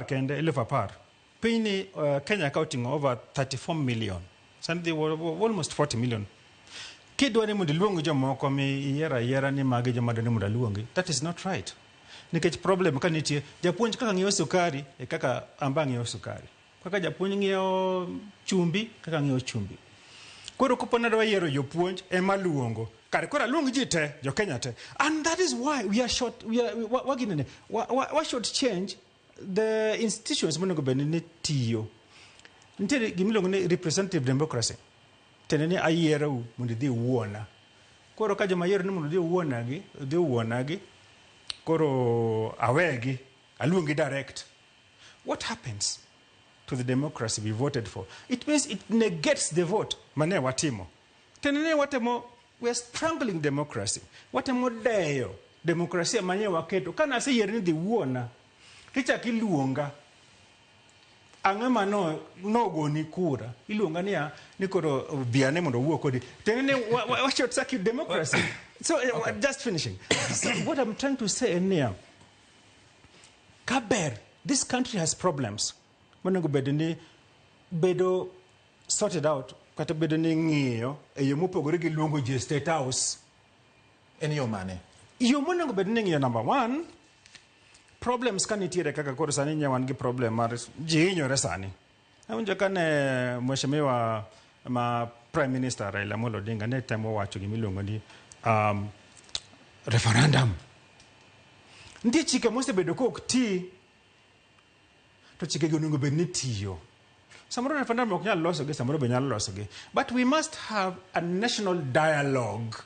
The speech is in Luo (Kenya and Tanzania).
kende elfu apar. Piny Kenya counting over 34 million. Sandi almost 40 million. Kidwa ni mundi luongi jomoko mi yiera ni magi joma dwani mundi luongi. That is not right. Nikech problem ka nitie japuonj kaka ng'iewo sukari e kaka amba ng'iewo sukari. Kaka japuonj ng'iewo chumbi kaka ng'iewo chumbi. Koro kopona dwa yiero jopuonj ema luongo. Kare kora luongi ji te, jo Kenya te. And that is why we are short, what should change the institutions monego bed ni tiyo. Nitiere gimiluongo ni representative democracy. Teneni ayiero mondo dhi wuona. Koro ka joma yiero ni mondo dhi wuonagi, koro awegi, aluongi direct. What happens to the democracy we voted for? It means it negates the vote. Mane watimo. Teneni watemo, we are strangling democracy. Watemo deyo demokrasia manye waketo. Kana se yiero ni dhi wuona. Kicha kiluonga. Ang'ama no goni kura. Iluonga niya ni koro biane mondo wuo kodi. Tenene what should circuit democracy. So okay. Just finishing. So what I'm trying to say here, Kaber, this country has problems. Monego bedeni bedo sorted out. Kata bedo ni ng'iyo e yo mopogore gi luongo ji State House. En yo mane? Yo monego bedni ng'iyo number one. Problems kan nitiere kaka koro sani nyawan gi problem mar ji hinyore sani. Awinjo kane mheshimiwa ma Prime Minister Raila Amolo Odinga ne temo wacho gimiluongo ni referendum. Nitie chike mosebedo ka ok ti, to chike gi onego bed ni tiyo. Samoro referendum ok nyal losogi, samoro be nyalo losogi. But we must have a national dialogue.